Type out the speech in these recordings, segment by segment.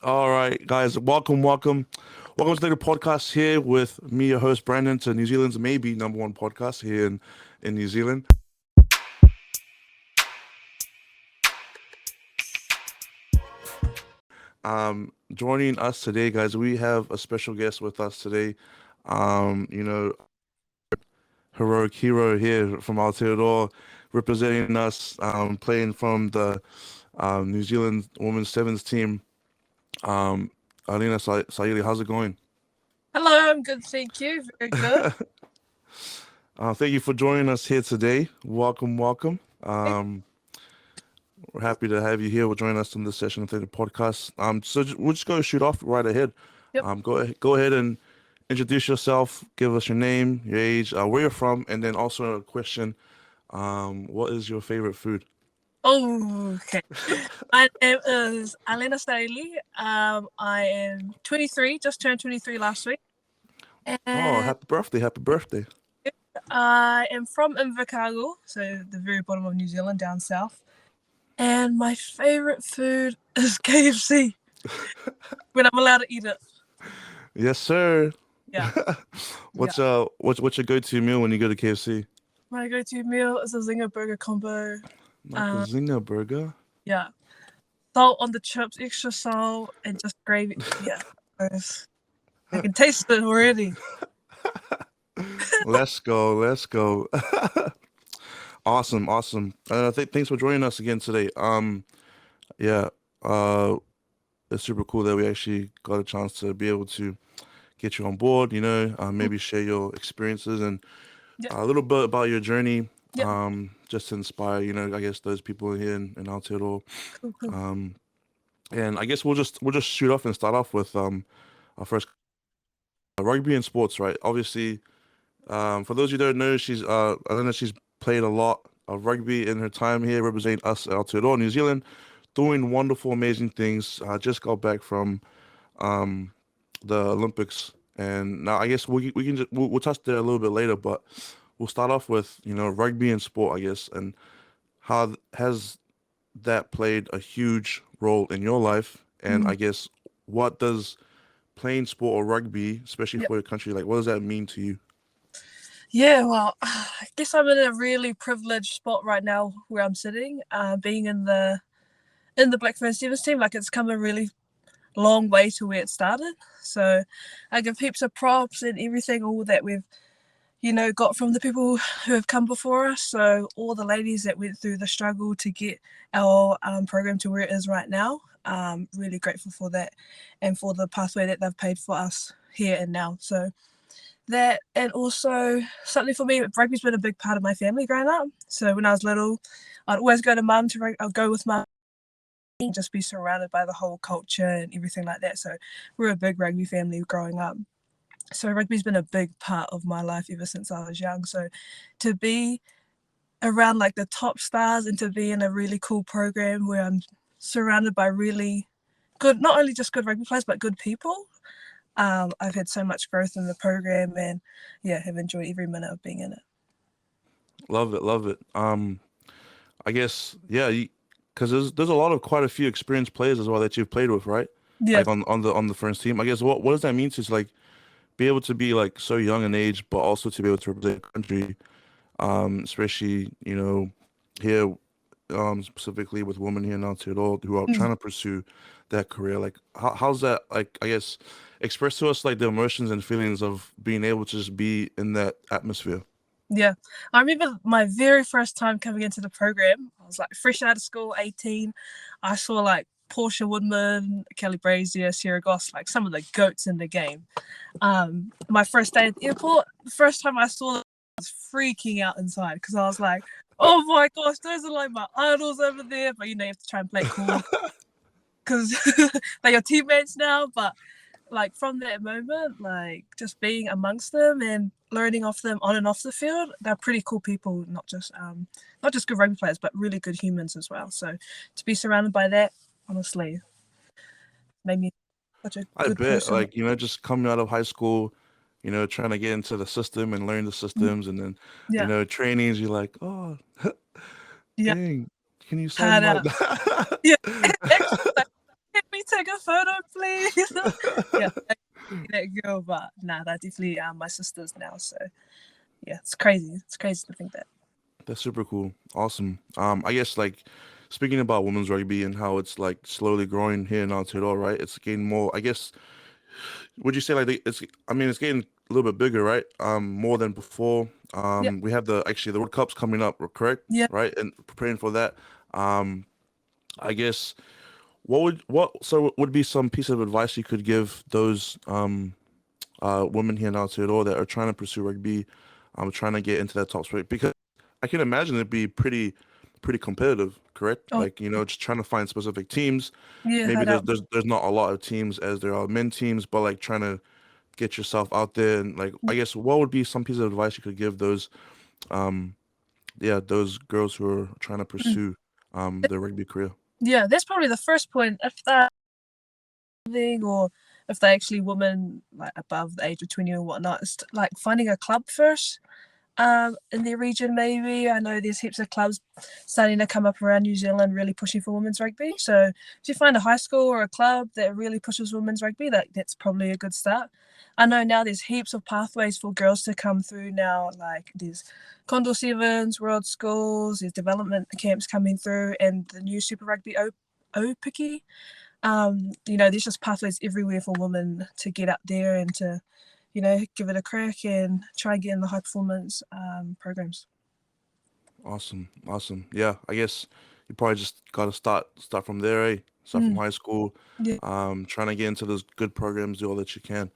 All right, guys, welcome to the podcast here with me, your host Brandon, to New Zealand's maybe number one podcast here in New Zealand. Joining us today, guys, we have a special guest with us today. Um, you know, Heroic hero here from Aotearoa, representing us, playing from the New Zealand Women's Sevens team. Um, Saili, how's it going? Hello, I'm good, thank you. Very good. Thank you for joining us here today. Welcome. We're happy to have you here. We're joining us in this session of the podcast. We'll just go shoot off right ahead. Yep. Go ahead and introduce yourself. Give us your name, your age, where you're from, and then also a question. What is your favorite food? Oh, okay. My name is Alena Saili. I am 23, just turned 23 last week. Oh, And happy birthday! Happy birthday! I am from Invercargill, so the very bottom of New Zealand, down south. And my favorite food is KFC when I'm allowed to eat it. Yes, sir. Yeah. What's your go-to meal when you go to KFC? My go-to meal is a Zinger burger combo. Like a Zinger burger. Yeah. Salt on the chips, extra salt, and just gravy. Yeah. Gross. I can taste it already. Let's go. Awesome. Thanks for joining us again today. Yeah, it's super cool that we actually got a chance to be able to get you on board. Maybe share your experiences and Yeah. a little bit about your journey. Yeah. Just to inspire, I guess those people here in Aotearoa. Cool. And I guess we'll just shoot off and start off with our first rugby and sports, right? Obviously, for those who don't know, I don't know, she's played a lot of rugby in her time here, representing us out to New Zealand, doing wonderful, amazing things. Just got back from um, the Olympics, and now I guess we can we'll touch there a little bit later, but we'll start off with rugby and sport, I guess, and how has that played a huge role in your life, and I guess what does playing sport or rugby, especially Yeah. for your country, like what does that mean to you? Yeah, well, I guess I'm in a really privileged spot right now where I'm sitting, being in the Black Ferns Sevens team. Like, it's come a really long way to where it started. So I give heaps of props and everything, all that we've got from the people who have come before us. So all the ladies that went through the struggle to get our program to where it is right now. Really grateful for that and for the pathway that they've paved for us here and now. So that, and also something for me, rugby's been a big part of my family growing up. So when I was little, I'd always go to mum I'd go with mum and just be surrounded by the whole culture and everything like that. So we're a big rugby family growing up. So rugby's been a big part of my life ever since I was young. So to be around like the top stars and to be in a really cool program where I'm surrounded by really good, not only just good rugby players, but good people. I've had so much growth in the program and have enjoyed every minute of being in it. Love it. I guess yeah, because there's a lot of quite a few experienced players as well that you've played with, right? Yeah. Like on the first team. I guess what does that mean to like be able to be like so young in age, but also to be able to represent the country, especially here, specifically with women here in Aotearoa who are trying to pursue that career. Like how's that, like, I guess, express to us like the emotions and feelings of being able to just be in that atmosphere. Yeah, I remember my very first time coming into the program. I was like fresh out of school, 18. I saw like Portia Woodman, Kelly Brazier, Sarah Goss, like some of the goats in the game. My first day at the airport, the first time I saw them, I was freaking out inside because I was like, oh my gosh, those are like my idols over there. But you have to try and play it cool because they're your teammates now. But like from that moment, like just being amongst them and learning off them on and off the field, they're pretty cool people, not just good rugby players, but really good humans as well. So to be surrounded by that, honestly, made me such a I good bet, person. like, just coming out of high school, trying to get into the system and learn the systems, and then, Yeah, trainings, you're like, oh, yeah, dang, can you sign hard my out. Yeah, actually, like, get me take a photo, please? Yeah, that girl, but nah, they're definitely my sisters now. So yeah, it's crazy. It's crazy to think that. That's super cool. Awesome. I guess like speaking about women's rugby and how it's like slowly growing here in Aotearoa, right? It's getting more. I guess would you say like it's? I mean, it's getting a little bit bigger, right? More than before. Yeah, We have the actually the World Cup's coming up, correct? yeah. Right, and preparing for that. Um, I guess what would be some piece of advice you could give those women here in Aotearoa that are trying to pursue rugby, trying to get into that top sport because I can imagine it'd be pretty competitive, correct? Oh, Like, just trying to find specific teams. yeah. Maybe Head there's up. there's there's not a lot of teams as there are men teams, but like trying to get yourself out there and like I guess what would be some piece of advice you could give those um those girls who are trying to Mm. pursue their rugby career? Yeah, that's probably the first point. If they're living or if they're actually women like above the age of 20 or whatnot, it's like finding a club first. In their region, maybe I know there's heaps of clubs starting to come up around New Zealand, really pushing for women's rugby. So if you find a high school or a club that really pushes women's rugby, that's probably a good start. I know now there's heaps of pathways for girls to come through now. Like there's Condor Sevens, World Schools, there's development camps coming through, and the new Super Rugby Opiki. There's just pathways everywhere for women to get up there and to give it a crack and try and get in the high performance programs. Awesome, awesome. Yeah, I guess you probably just gotta start from there, eh? Start from Mm, high school, yeah, trying to get into those good programs, do all that you can,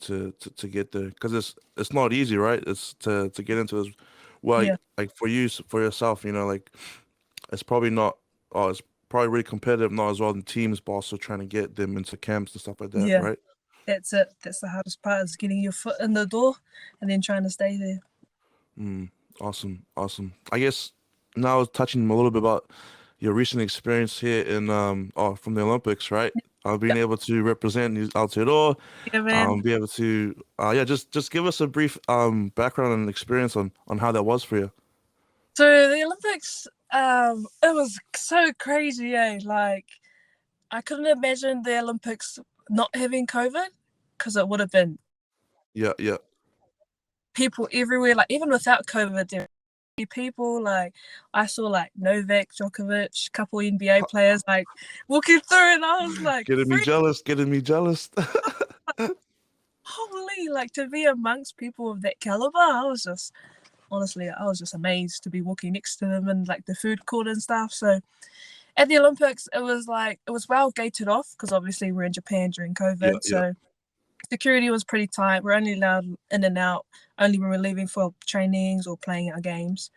to get there. Because it's not easy, right? It's to get into this. Well, yeah, like for you, for yourself, like it's probably not. Oh, it's probably really competitive, not as well in teams, but also trying to get them into camps and stuff like that, yeah. right? That's it. That's the hardest part is getting your foot in the door and then trying to stay there. Mm, awesome, awesome. I guess now touching a little bit about your recent experience here in from the Olympics, right? Yeah, Being able to represent New Aotearoa, yeah, man. be able to just give us a brief background and experience on how that was for you. So the Olympics, it was so crazy, eh? Like I couldn't imagine the Olympics not having COVID because it would have been Yeah, yeah. people everywhere. Like even without COVID, there were people like I saw like Novak Djokovic, couple NBA players like walking through, and I was like, Getting me jealous, getting me jealous. holy, like to be amongst people of that caliber, I was just honestly, I was just amazed to be walking next to them and like the food court and stuff. So at the Olympics, it was well gated off because obviously we're in Japan during Yeah, COVID, yeah. so security was pretty tight. We're only allowed in and out only when we're leaving for trainings or playing our games.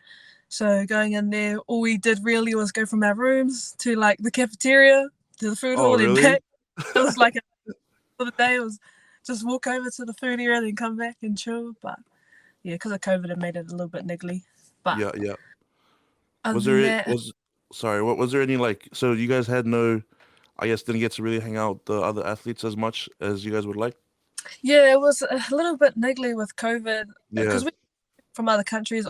So going in there, all we did really was go from our rooms to like the cafeteria to the food Oh, hall and really? back. It was like for the day, it was just walk over to the food area, then come back and chill. But yeah, because of COVID, it made it a little bit niggly. But Yeah, yeah. other Was than there that, was sorry, what was there any like so you guys had no I guess didn't get to really hang out with the other athletes as much as you guys would like? yeah, it was a little bit niggly with COVID Yeah, because we from other countries,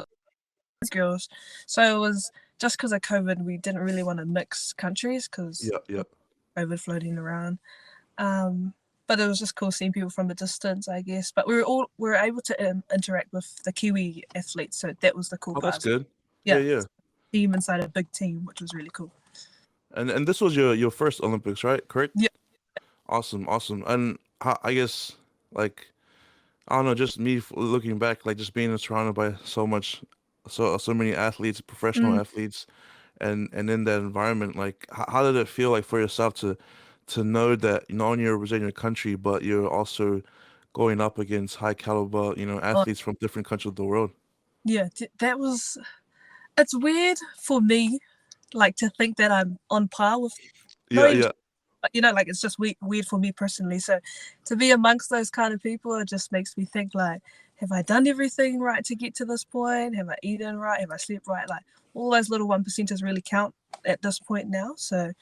girls. So it was just because of COVID, we didn't really want to mix countries because yeah, yeah. COVID floating around. Um, but it was just cool seeing people from a distance, I guess. But we were able to interact with the Kiwi athletes, so that was the cool Oh, that's part. good. Yeah, Yeah, yeah. team inside a big team, which was really cool. And this was your first Olympics, right? Correct? Yeah, Awesome, awesome. And I guess like I don't know, just me looking back, like just being surrounded by so many athletes, professional mm. athletes, and in that environment, like how did it feel like for yourself to know that not only you're representing your country, but you're also going up against high caliber, Oh, athletes from different countries of the world? yeah, that was. It's weird for me, like to think that I'm on par with. Not Yeah, even yeah. like it's just weird for me personally. So to be amongst those kind of people, it just makes me think like, have I done everything right to get to this point? Have I eaten right? Have I slept right? Like all those little 1%ers really count at this point now. So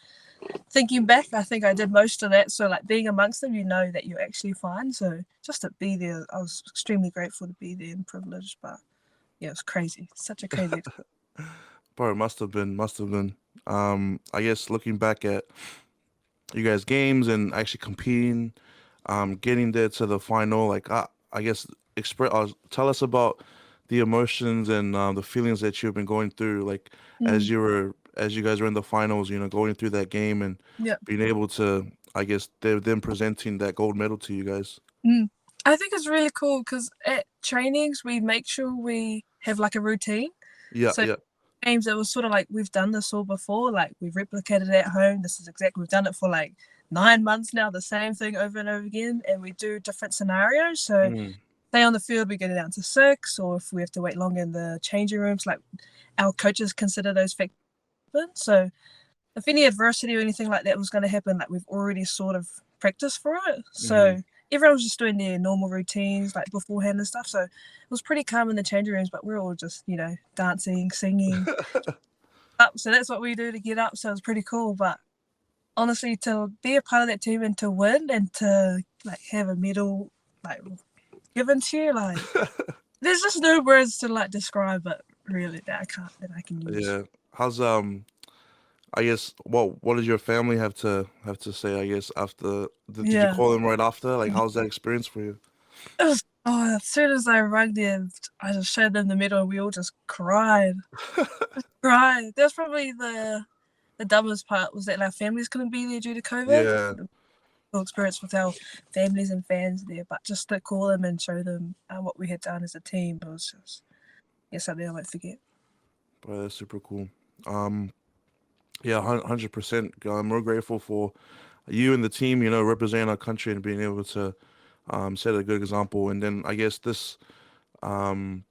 thinking back, I think I did most of that. So like being amongst them, you know that you're actually fine. So just to be there, I was extremely grateful to be there and privileged. But yeah, it was crazy. Such a crazy. Bro, it must have been. I guess looking back at you guys games and actually competing, getting there to the final. Like I guess express tell us about the emotions and the feelings that you've been going through, like Mm, as you guys were in the finals, going through that game and yeah. being able to, I guess, they're them presenting that gold medal to you guys. Mm. I think it's really cool because at trainings we make sure we have like a routine. Yeah, So yeah. games it was sort of like we've done this all before, like we've replicated it at home. This is exactly we've done it for like 9 months now, the same thing over and over again, and we do different scenarios. So Mm, stay on the field, we get it down to 6, or if we have to wait longer in the changing rooms, like our coaches consider those factors. So if any adversity or anything like that was going to happen, like we've already sort of practiced for it. mm. So everyone was just doing their normal routines like beforehand and stuff. So it was pretty calm in the changing rooms, but we are all just, dancing, singing up. So that's what we do to get up. So it was pretty cool. But honestly, to be a part of that team and to win and to like have a medal like given to you, like there's just no words to like describe it really that I can use. Yeah. How's I guess what did your family have to say, I guess, after did you Yeah. call them right after? Like how's that experience for you? It was, oh, as soon as I rang them, I just showed them the medal and we all just cried. Cried. That's probably the dumbest part was that our families couldn't be there due to COVID. Yeah, The full experience with our families and fans there, but just to call them and show them what we had done as a team was just something I won't forget. but that's super cool. Um, yeah, 100%. We're grateful for you and the team, representing our country and being able to set a good example. And then I guess this, um,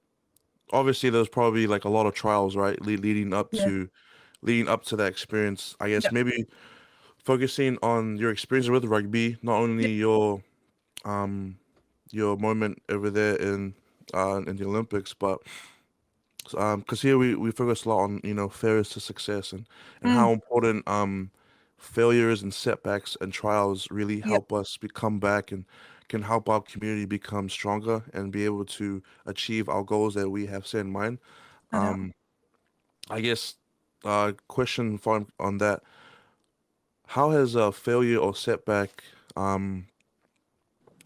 obviously, there's probably like a lot of trials, right, Yeah, leading up to that experience. I guess yeah, maybe focusing on your experience with rugby, not yeah, only um your moment over there in the Olympics, but because here we focus a lot on failures to success and mm, how important failures and setbacks and trials really yeah, help us come back and can help our community become stronger and be able to achieve our goals that we have set in mind. I know. Um, I guess question for on that: how has a failure or setback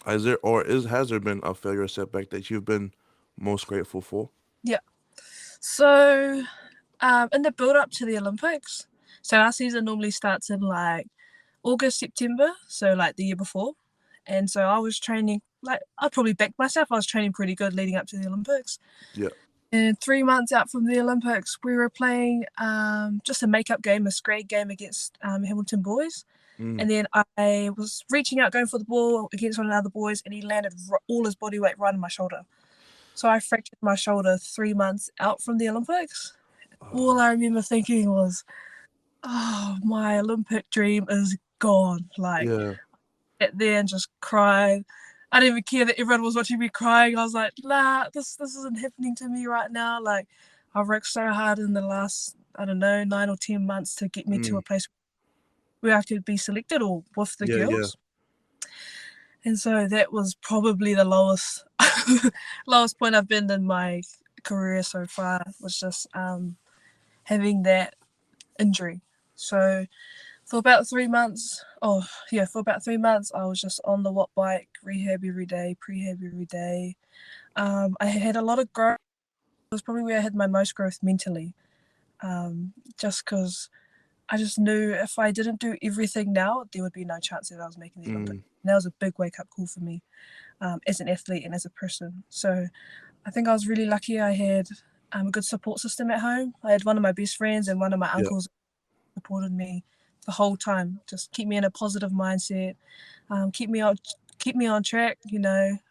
is there or is has there been a failure or setback that you've been most grateful for? Yeah. So, in the build up to the Olympics, so our season normally starts in like August, September, so like the year before. And so I was training, like, I probably backed myself. I was training pretty good leading up to the Olympics. Yeah. And 3 months out from the Olympics, we were playing just a makeup game, a scrade game against Hamilton boys. Mm. And then I was reaching out, going for the ball against one of the other boys, and he landed all his body weight right on my shoulder. So I fractured my shoulder 3 months out from the Olympics. All I remember thinking was, oh, my Olympic dream is gone. Like, Yeah. sat there and just cried. I didn't even care that everyone was watching me crying. I was like, nah, this isn't happening to me right now. Like, I've worked so hard in the last, I don't know, 9 or 10 months to get me to Mm. a place where I could be selected or with the Yeah, yeah. girls. And so that was probably the lowest lowest point I've been in my career so far was just having that injury. So for about 3 months, I was just on the watt bike, rehab every day, prehab every day. I had a lot of growth. It was probably where I had my most growth mentally, just because I just knew if I didn't do everything now, there would be no chance that I was making the Olympics. Mm. And that was a big wake up call for me as an athlete and as a person. So I think I was really lucky. I had a good support system at home. I had one of my best friends and one of my Yeah. uncles supported me the whole time. Just keep me in a positive mindset, keep me on track.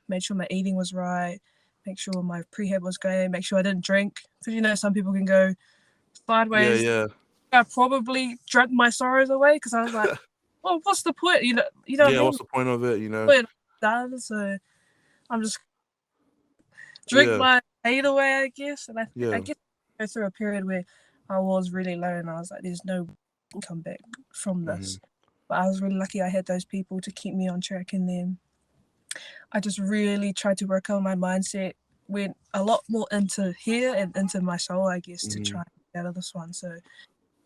Made sure my eating was right, make sure my prehab was going, make sure I didn't drink because some people can go Yeah, sideways. yeah. I probably drank my sorrows away because I was like, well, what's the point? You know what I Yeah, mean? what's the point of it, Point done. So I'm just drink Yeah, my hate away, I guess. And I yeah. guess I go through a period where I was really low and I was like, there's no comeback from Hmm. this. But I was really lucky I had those people to keep me on track. And then I just really tried to work on my mindset, went a lot more into here and into my soul, I guess, to Hmm. try and get out of this one. So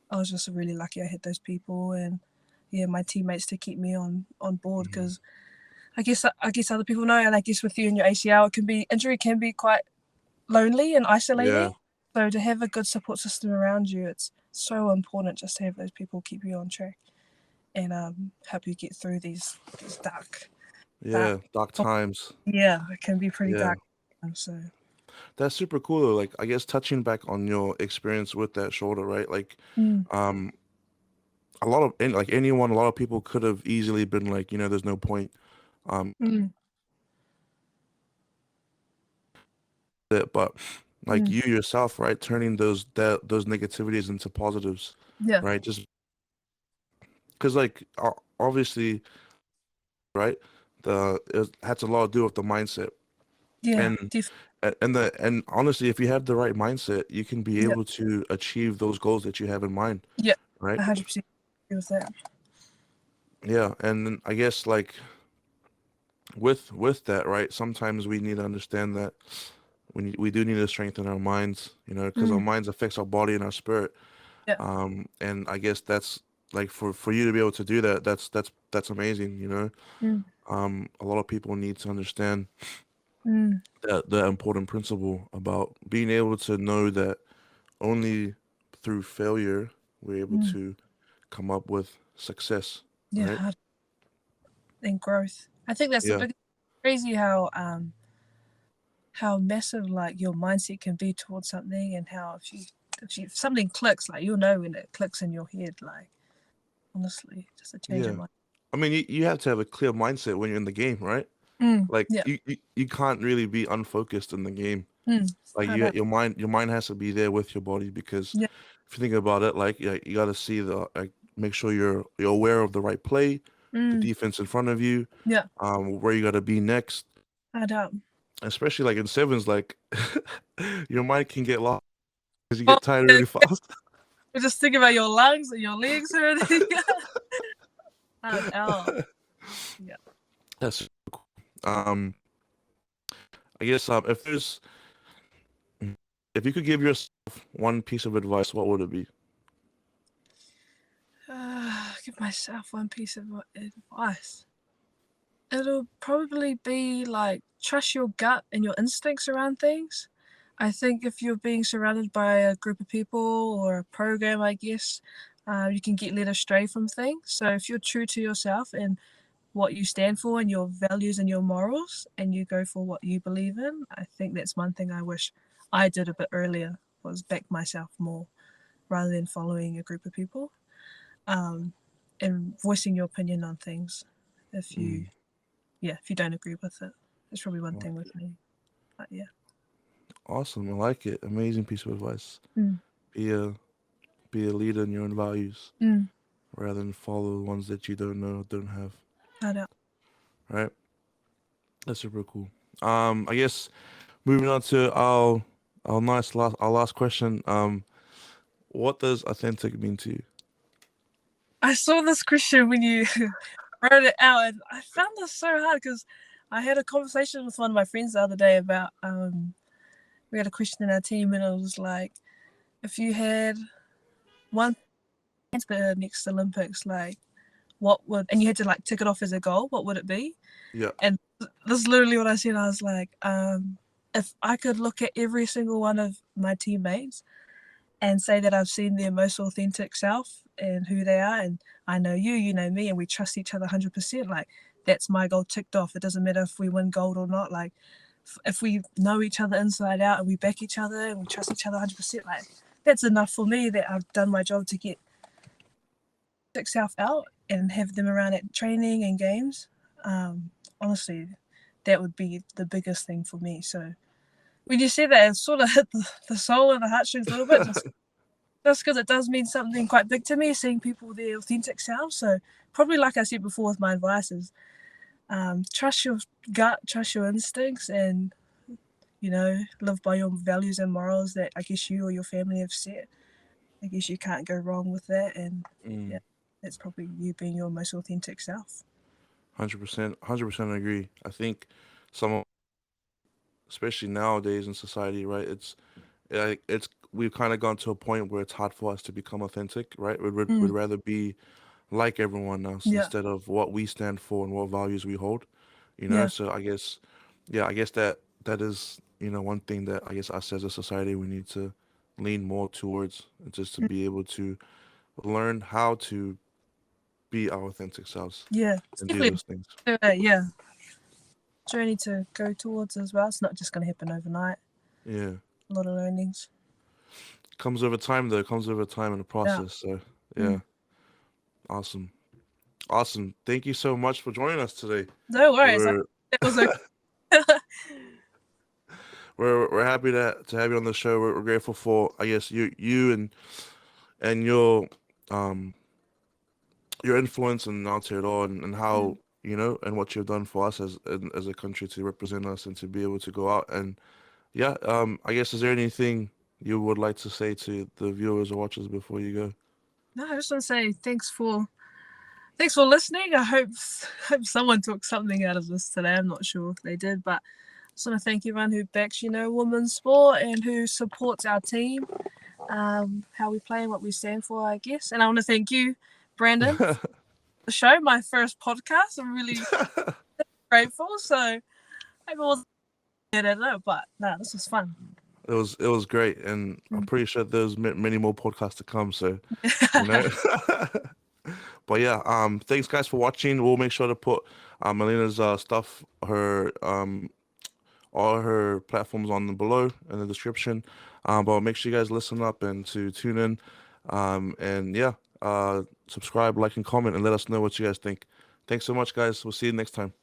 I was just really lucky I had those people. And my teammates to keep me on board, Mhm. because I guess other people know, and I guess with you and your ACL, injury can be quite lonely and Yeah, isolating. So to have a good support system around you, it's so important just to have those people keep you on track and help you get through these dark. yeah, dark times. Yeah, it can be pretty Yeah, dark. So that's super cool though. Like, I guess touching back on your experience with that shoulder, right? Like, mm, um, a lot of people could have easily been like, there's no point. Um, mm, but like mm, you yourself, right, turning those negativities into positives, yeah, right? Just because like obviously, right, it has a lot to do with the mindset. yeah, And and honestly, if you have the right mindset, you can be yeah, able to achieve those goals that you have in mind, yeah, right? 100% agree with that. Yeah, and then I guess like with that, right? Sometimes we need to understand that we do need to strengthen our minds, because our Mm, minds affects our body and our spirit. yeah, And I guess that's like for you to be able to do that, that's amazing. mm, A lot of people need to understand mm, that the important principle about being able to know that only through failure we're able mm, to come up with success, yeah, right? and growth. I think that's the Yeah, biggest. Crazy how massive like your mindset can be towards something, and how if something clicks, like you'll know when it clicks in your head. Like honestly, just a change of yeah. mind. I mean, you have to have a clear mindset when you're in the game, right? Like Yeah, you can't really be unfocused in the game. Like hard up. your mind has to be there with your body, because Yeah, if you think about it, like you got to see make sure you're aware of the right play, the mm, defense in front of you, yeah, where you got to be next, hard up. especially like in sevens, like your mind can get lost because you Oh, get tired yeah, really fast. you're just thinking about your lungs and your legs hurting. Hard out. Yeah. That's um I guess if you could give yourself one piece of advice, what would it be? Give myself one piece of advice. It'll probably be like trust your gut and your instincts around things. I think if you're being surrounded by a group of people or a program, I guess, you can get led astray from things. So if you're true to yourself and what you stand for and your values and your morals, and you go for what you believe in, I think that's one thing I wish I did a bit earlier, was back myself more rather than following a group of people, um, and voicing your opinion on things. If you Mm, if you don't agree with it, it's probably one I thing like with it. me. But yeah. Awesome, I like it. Amazing piece of advice. Mm, Be a be a leader in your own values mm, rather than follow the ones that you don't know, don't have. I don't. Right? That's super cool. I guess moving on to our last question. What does authentic mean to you? I saw this question when you wrote it out, and I found this so hard because I had a conversation with one of my friends the other day about we had a question in our team, and it was like, if you had one at the next Olympics, like what would, and you had to like tick it off as a goal, what would it be? Yeah. And this is literally what I said. I was like, if I could look at every single one of my teammates and say that I've seen their most authentic self and who they are, and I know you, you know me, and we trust each other 100%. Like that's my goal ticked off. It doesn't matter if we win gold or not. Like if we know each other inside out and we back each other and we trust each other 100%, like that's enough for me, that I've done my job to get self out and have them around at training and games. Honestly, that would be the biggest thing for me. So when you said that, it sort of hit the soul and the heartstrings a little bit, just because it does mean something quite big to me, seeing people their authentic selves. So probably, like I said before with my advice, is trust your gut, trust your instincts, and live by your values and morals that I guess you or your family have set. I guess you can't go wrong with that, and yeah, Mm, that's probably you being your most authentic self. 100%, 100% agree. I think some, especially nowadays in society, right? It's we've kind of gone to a point where it's hard for us to become authentic, right? We'd Mm, rather be like everyone else Yeah. instead of what we stand for and what values we hold. Yeah. So I guess, yeah, I guess that is, one thing that I guess us as a society we need to lean more towards, just to Mm. be able to learn how to be our authentic selves Yeah. It's and do definitely those things. yeah journey to go towards as well. It's not just going to happen overnight. Yeah. A lot of learnings. Comes over time though, comes over time in the Yeah. process. So yeah, Mm. awesome. Awesome. Thank you so much for joining us today. No worries. We're It was okay. we're happy to have you on the show. We're grateful for, I guess, you and um your influence and out it all, and how, Mm. and what you've done for us as a country to represent us and to be able to go out. And yeah, I guess, is there anything you would like to say to the viewers or watchers before you go? No, I just want to say thanks for listening. I hope someone took something out of this today. I'm not sure if they did, but I just want to thank everyone who backs, women's sport and who supports our team, how we play and what we stand for, I guess. And I want to thank you, Brandon, for the show, my first podcast. I'm really grateful. So maybe it wasn't good at it, but no, this was fun. It was great, and I'm pretty sure there's many more podcasts to come. So, you know. But yeah, thanks guys for watching. We'll make sure to put Alena's stuff, her all her platforms on the below in the description. But make sure you guys listen up and to tune in. And yeah, subscribe, like, and comment, and let us know what you guys think. Thanks so much, guys. We'll see you next time.